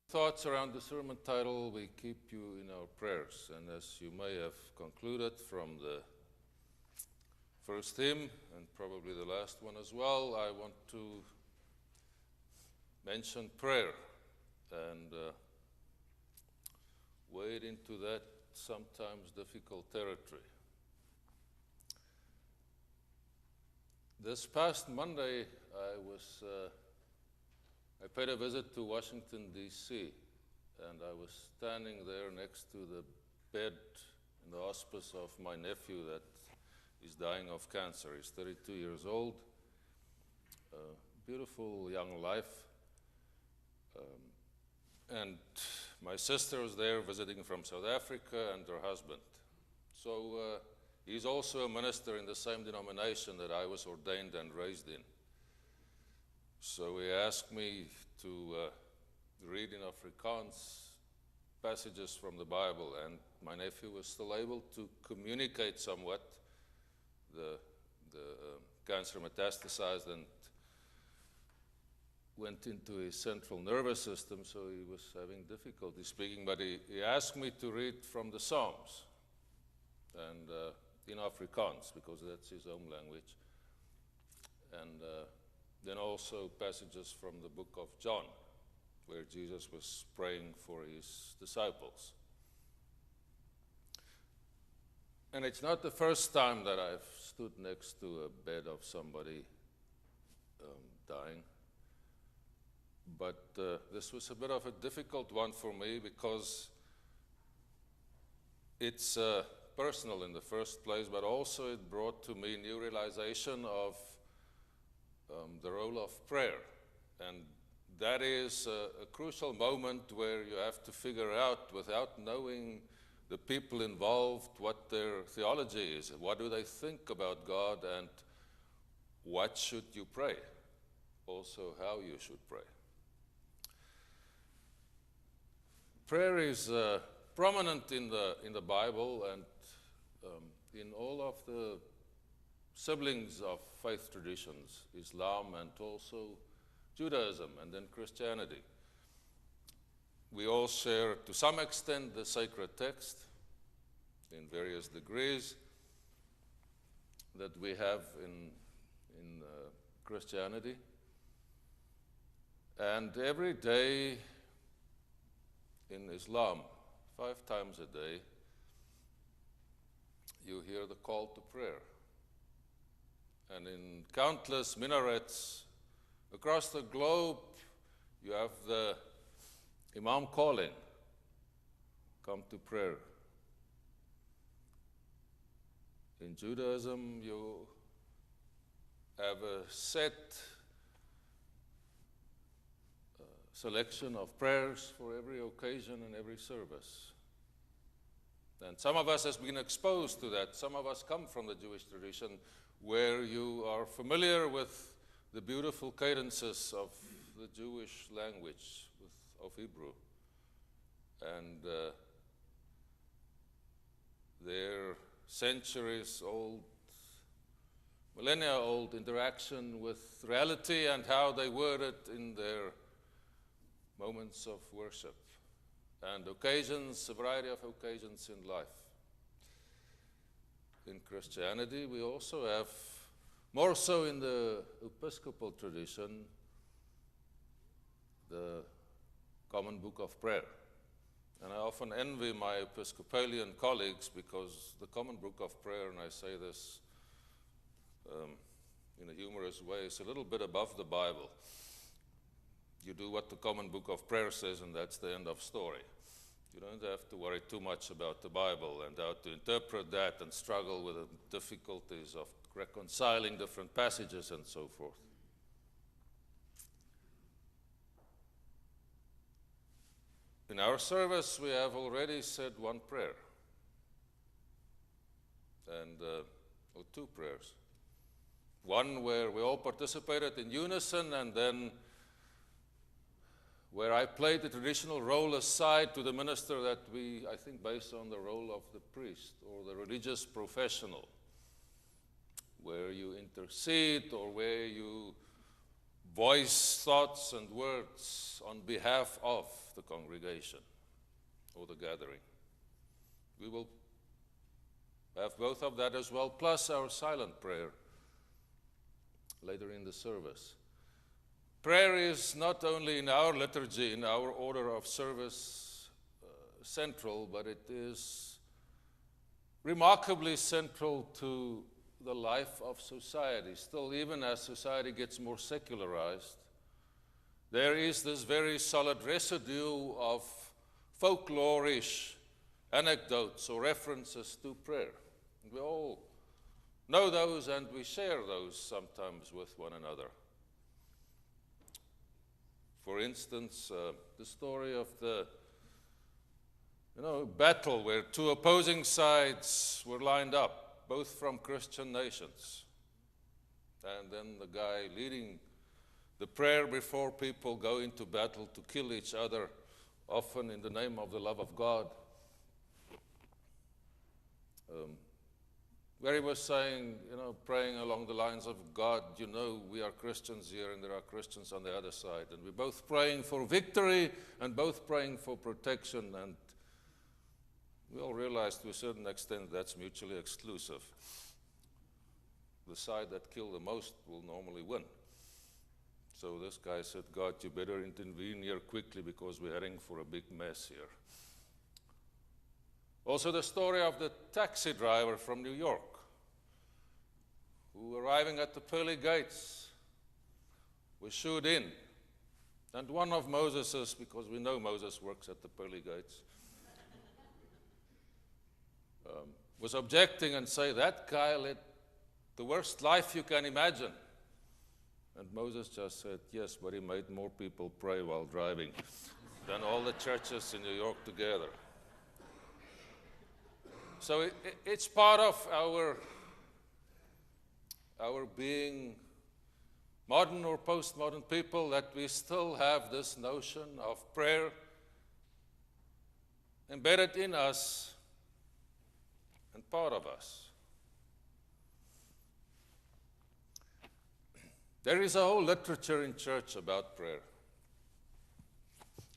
Thoughts around the sermon title, we keep you in our prayers. And as you may have concluded from the first hymn, and probably the last one as well, I want to mention prayer and wade into that sometimes difficult territory. This past Monday, I paid a visit to Washington, D.C., and I was standing there next to the bed in the hospice of my nephew that is dying of cancer. He's 32 years old, beautiful young life. And my sister was there visiting from South Africa and her husband. So he's also a minister in the same denomination that I was ordained and raised in. So he asked me to read in Afrikaans passages from the Bible, and my nephew was still able to communicate somewhat. The cancer metastasized and went into his central nervous system, so he was having difficulty speaking, but he asked me to read from the Psalms, and in Afrikaans, because that's his home language, and then also passages from the book of John, where Jesus was praying for his disciples. And it's not the first time that I've stood next to a bed of somebody dying. But this was a bit of a difficult one for me because it's personal in the first place, but also it brought to me new realization of the role of prayer. And that is a crucial moment where you have to figure out, without knowing the people involved, what their theology is. What do they think about God, and what should you pray? Also, how you should pray. Prayer is prominent in the Bible and in all of the siblings of faith traditions, Islam and also Judaism and then Christianity. We all share, to some extent, the sacred text in various degrees that we have in Christianity. And every day in Islam, 5 times a day, you hear the call to prayer. And in countless minarets across the globe, you have the Imam calling, come to prayer. In Judaism, you have a set selection of prayers for every occasion and every service. And some of us has been exposed to that. Some of us come from the Jewish tradition where you are familiar with the beautiful cadences of the Jewish language of Hebrew. And their centuries-old, millennia-old interaction with reality and how they word it in their moments of worship and occasions, a variety of occasions in life. In Christianity, we also have, more so in the Episcopal tradition, the Common Book of Prayer. And I often envy my Episcopalian colleagues because the Common Book of Prayer, and I say this in a humorous way, is a little bit above the Bible. You do what the Common Book of Prayer says, and that's the end of story. You don't have to worry too much about the Bible and how to interpret that and struggle with the difficulties of reconciling different passages and so forth. In our service, we have already said one prayer, and or 2 prayers. One where we all participated in unison, and then where I played the traditional role aside to the minister that we, I think, based on the role of the priest or the religious professional, where you intercede or where you voice thoughts and words on behalf of the congregation or the gathering. We will have both of that as well, plus our silent prayer later in the service. Prayer is not only in our liturgy, in our order of service, central, but it is remarkably central to the life of society. Still, even as society gets more secularized, there is this very solid residue of folklorish anecdotes or references to prayer. We all know those and we share those sometimes with one another. For instance, the story of the battle where two opposing sides were lined up, both from Christian nations. And then the guy leading the prayer before people go into battle to kill each other, often in the name of the love of God. Where he was saying, praying along the lines of, God, we are Christians here and there are Christians on the other side. And we're both praying for victory and both praying for protection. And we all realize to a certain extent that's mutually exclusive. The side that killed the most will normally win. So this guy said, God, you better intervene here quickly because we're heading for a big mess here. Also the story of the taxi driver from New York who, arriving at the pearly gates, was shooed in. And one of Moses's, because we know Moses works at the pearly gates, was objecting and say, that guy led the worst life you can imagine. And Moses just said, yes, but he made more people pray while driving than all the churches in New York together. So it's part of our being modern or postmodern people that we still have this notion of prayer embedded in us and part of us. There is a whole literature in church about prayer,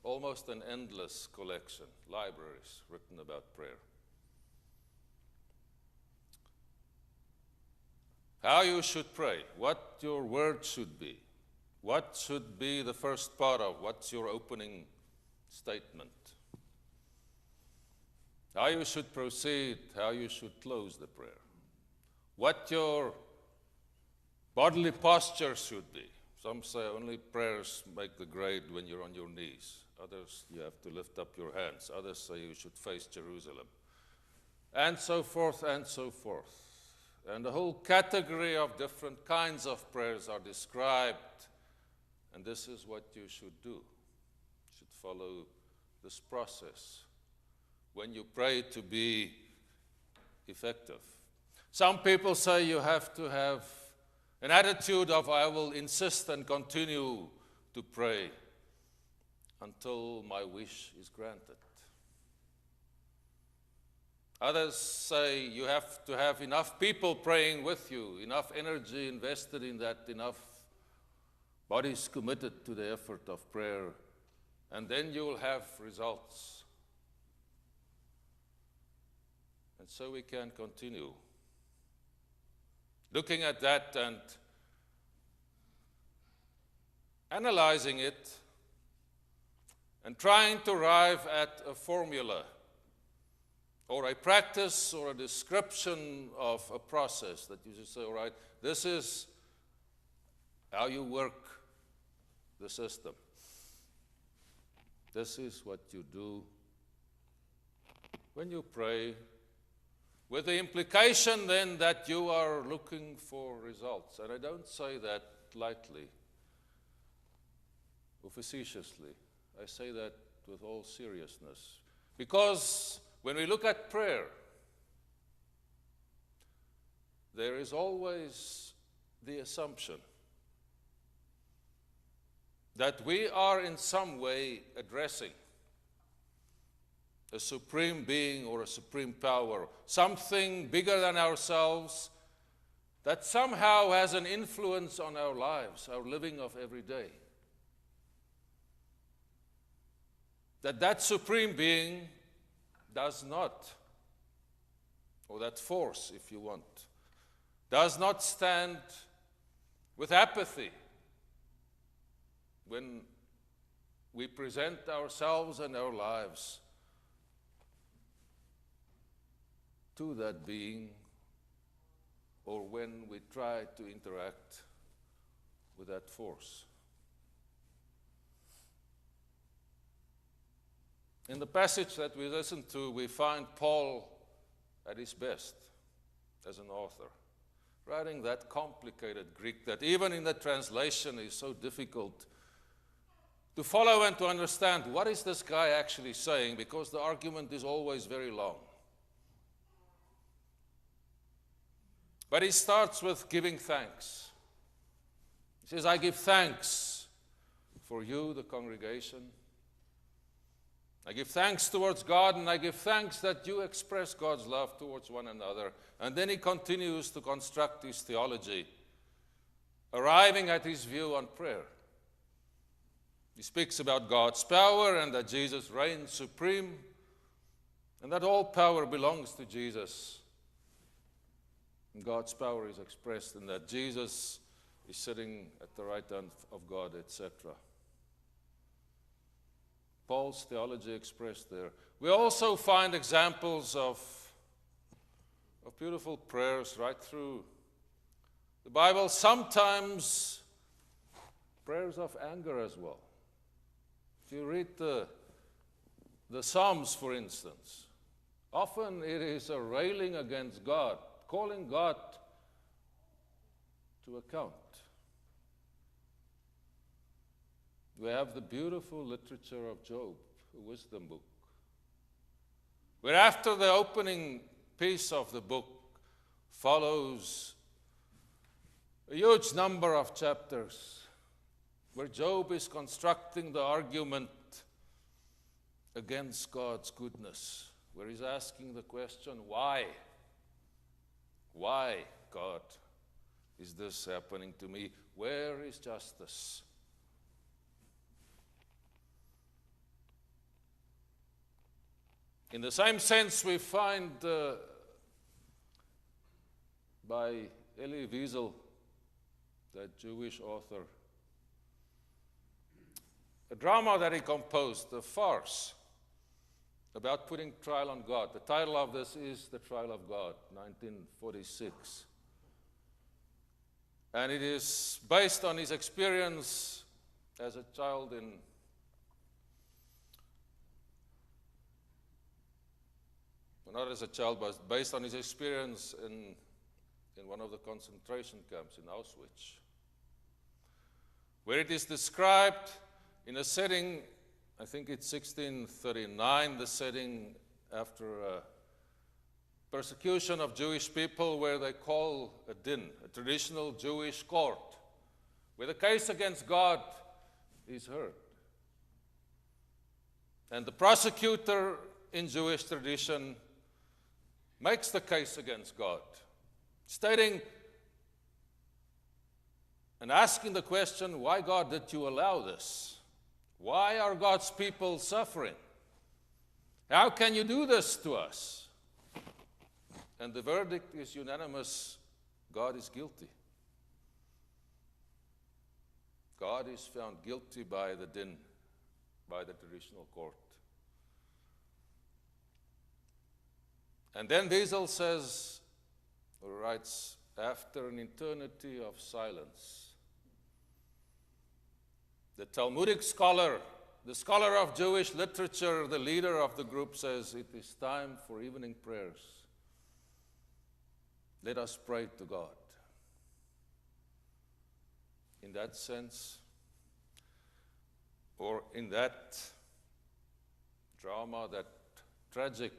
almost an endless collection, libraries written about prayer. How you should pray, what your word should be, what should be the first part of, what's your opening statement, how you should proceed, how you should close the prayer, what your bodily posture should be. Some say only prayers make the grade when you're on your knees. Others, you have to lift up your hands. Others say you should face Jerusalem. And so forth and so forth. And a whole category of different kinds of prayers are described. And this is what you should do. You should follow this process when you pray to be effective. Some people say you have to have an attitude of, I will insist and continue to pray until my wish is granted. Others say you have to have enough people praying with you, enough energy invested in that, enough bodies committed to the effort of prayer, and then you will have results. And so we can continue looking at that and analyzing it and trying to arrive at a formula or a practice or a description of a process that you should say, all right, this is how you work the system. This is what you do when you pray, with the implication then that you are looking for results. And I don't say that lightly or facetiously. I say that with all seriousness. Because when we look at prayer, there is always the assumption that we are in some way addressing a supreme being or a supreme power, something bigger than ourselves, that somehow has an influence on our lives, our living of every day. That supreme being does not, or that force, if you want, does not stand with apathy when we present ourselves and our lives to that being, or when we try to interact with that force. In the passage that we listened to, we find Paul at his best as an author, writing that complicated Greek that even in the translation is so difficult to follow and to understand. What is this guy actually saying? Because the argument is always very long. But he starts with giving thanks. He says, I give thanks for you, the congregation. I give thanks towards God, and I give thanks that you express God's love towards one another. And then he continues to construct his theology, arriving at his view on prayer. He speaks about God's power and that Jesus reigns supreme, and that all power belongs to Jesus. And God's power is expressed in that Jesus is sitting at the right hand of God, etc. Paul's theology expressed there. We also find examples of beautiful prayers right through the Bible, sometimes prayers of anger as well. If you read the Psalms, for instance, often it is a railing against God, calling God to account. We have the beautiful literature of Job, a wisdom book, where after the opening piece of the book follows a huge number of chapters where Job is constructing the argument against God's goodness, where he's asking the question, why? Why, God, is this happening to me? Where is justice? In the same sense, we find by Elie Wiesel, that Jewish author, a drama that he composed, a farce about putting trial on God. The title of this is The Trial of God, 1946. And it is based on his experience as a child not as a child, but based on his experience in one of the concentration camps in Auschwitz, where it is described in a setting, I think it's 1639, the setting after a persecution of Jewish people, where they call a din, a traditional Jewish court, where the case against God is heard. And the prosecutor in Jewish tradition makes the case against God, stating and asking the question, why, God, did you allow this? Why are God's people suffering? How can you do this to us? And the verdict is unanimous: God is guilty. God is found guilty by the din, by the traditional court. And then Wiesel says, or writes, after an eternity of silence, the Talmudic scholar, the scholar of Jewish literature, the leader of the group, says, it is time for evening prayers. Let us pray to God. In that sense, or in that drama, that tragic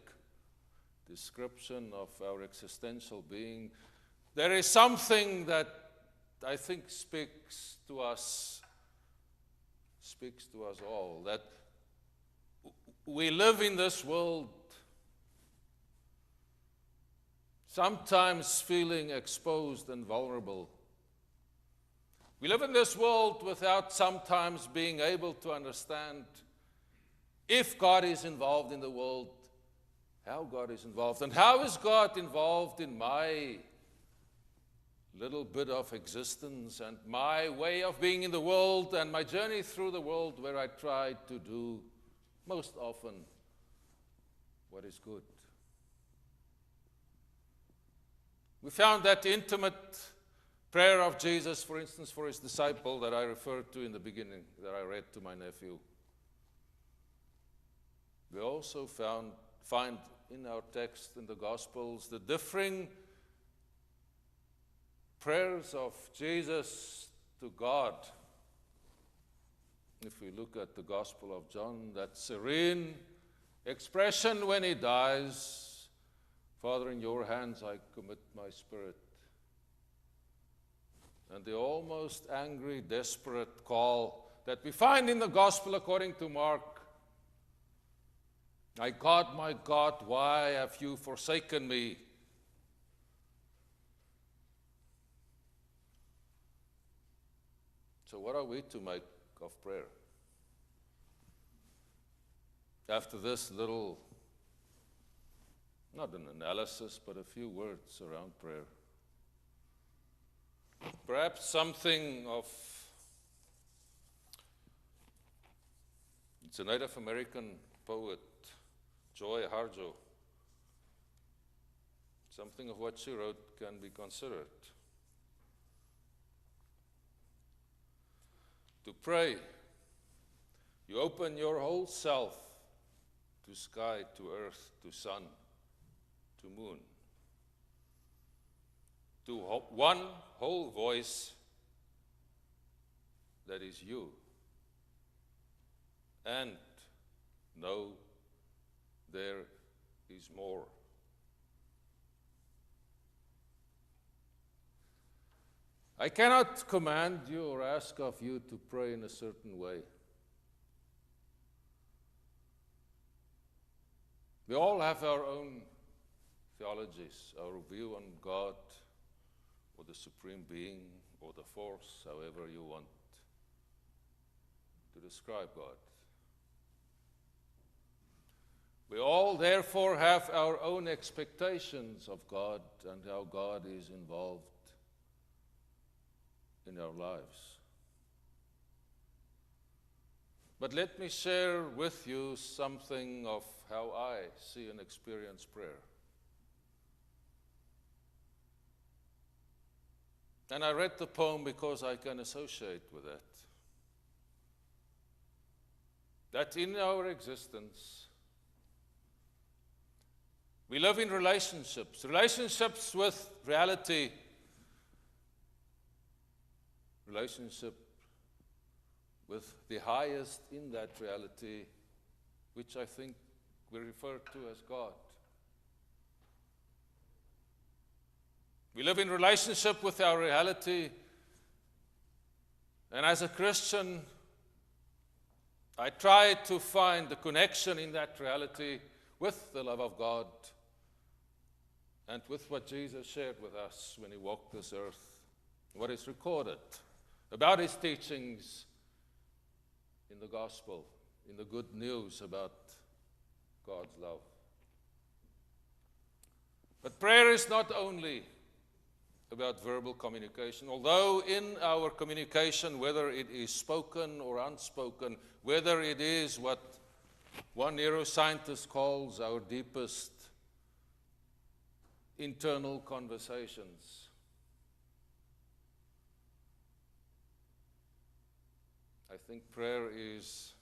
description of our existential being, there is something that I think speaks to us all, that we live in this world sometimes feeling exposed and vulnerable. We live in this world without sometimes being able to understand if God is involved in the world, how God is involved, and how is God involved in my little bit of existence and my way of being in the world and my journey through the world, where I try to do most often what is good. We found that intimate prayer of Jesus, for instance, for his disciple that I referred to in the beginning, that I read to my nephew. We also find in our text in the Gospels the differing prayers of Jesus to God. If we look at the Gospel of John, that serene expression when he dies, Father, in your hands I commit my spirit. And the almost angry, desperate call that we find in the Gospel according to Mark. My God, why have you forsaken me? So what are we to make of prayer? After this little, not an analysis, but a few words around prayer. Perhaps something of, it's a Native American poet, Joy Harjo. Something of what she wrote can be considered. To pray, you open your whole self to sky, to earth, to sun, to moon. To one whole voice that is you. And no, there is more. I cannot command you or ask of you to pray in a certain way. We all have our own theologies, our view on God, or the Supreme Being, or the force, however you want to describe God. We all, therefore, have our own expectations of God and how God is involved in our lives. But let me share with you something of how I see and experience prayer. And I read the poem because I can associate with that. That in our existence, we live in relationships with reality, relationship with the highest in that reality, which I think we refer to as God. We live in relationship with our reality, and as a Christian, I try to find the connection in that reality with the love of God and with what Jesus shared with us when he walked this earth, what is recorded about his teachings in the gospel, in the good news about God's love. But prayer is not only about verbal communication, although in our communication, whether it is spoken or unspoken, whether it is what one neuroscientist calls our deepest internal conversations, I think prayer is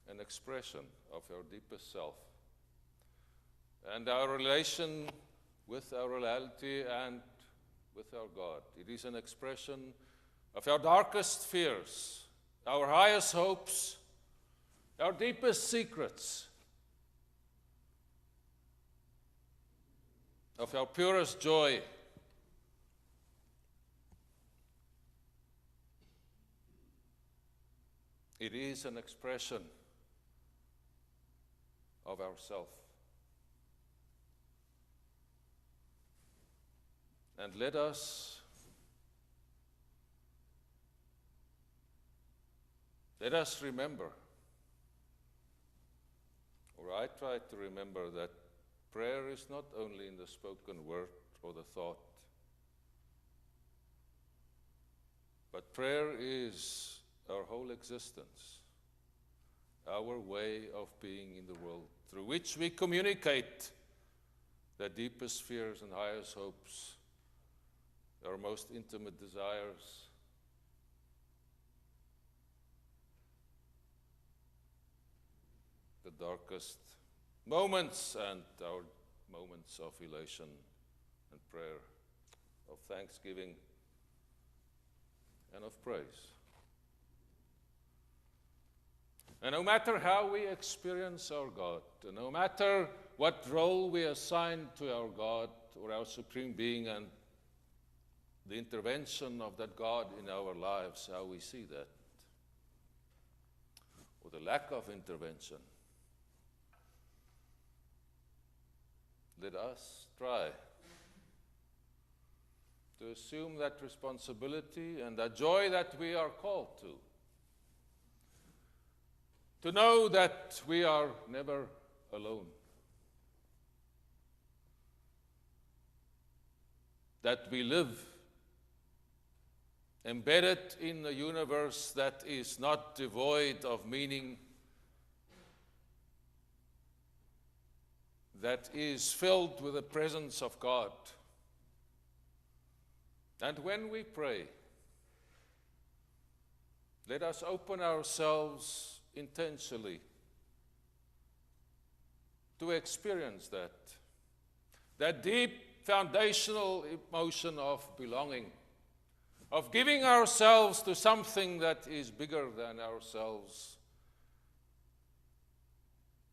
an expression of our deepest self and our relation with our reality and with our God. It is an expression of our darkest fears, our highest hopes, our deepest secrets, of our purest joy. It is an expression of ourself. And let us remember, or I try to remember, that prayer is not only in the spoken word or the thought, but prayer is our whole existence, our way of being in the world, through which we communicate the deepest fears and highest hopes, our most intimate desires, the darkest moments, and our moments of elation and prayer, of thanksgiving and of praise. And no matter how we experience our God, and no matter what role we assign to our God or our Supreme Being and the intervention of that God in our lives, how we see that, or the lack of intervention, let us try to assume that responsibility and that joy that we are called to know that we are never alone, that we live embedded in a universe that is not devoid of meaning, that is filled with the presence of God. And when we pray, let us open ourselves intentionally to experience that deep foundational emotion of belonging, of giving ourselves to something that is bigger than ourselves,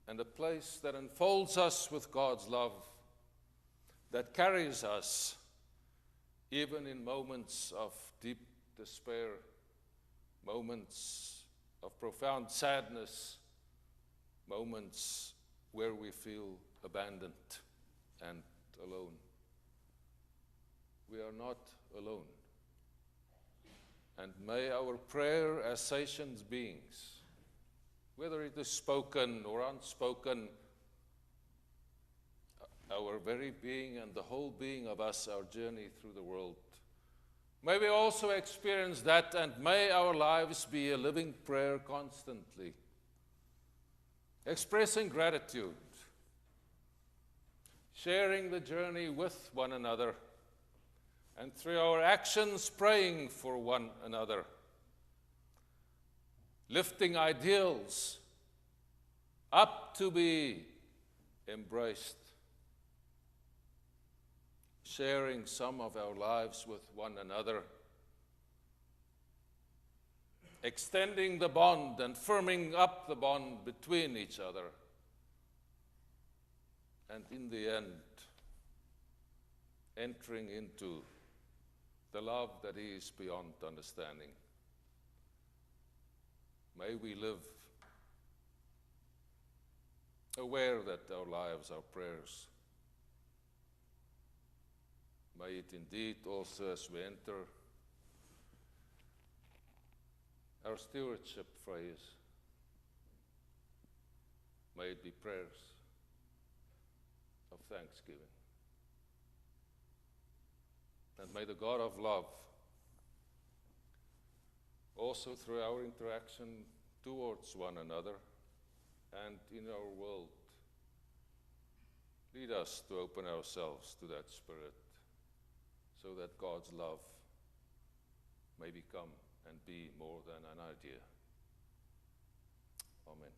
and a place that enfolds us with God's love, that carries us even in moments of deep despair, moments of profound sadness, moments where we feel abandoned and alone. We are not alone. And may our prayer as sentient beings, whether it is spoken or unspoken, our very being and the whole being of us, our journey through the world, may we also experience that, and may our lives be a living prayer constantly, expressing gratitude, sharing the journey with one another, and through our actions praying for one another, lifting ideals up to be embraced, sharing some of our lives with one another, extending the bond and firming up the bond between each other, and in the end, entering into the love that is beyond understanding. May we live aware that our lives are prayers. May it indeed also, as we enter our stewardship phrase, may it be prayers of thanksgiving. And may the God of love, also through our interaction towards one another and in our world, lead us to open ourselves to that Spirit, so that God's love may become and be more than an idea. Amen.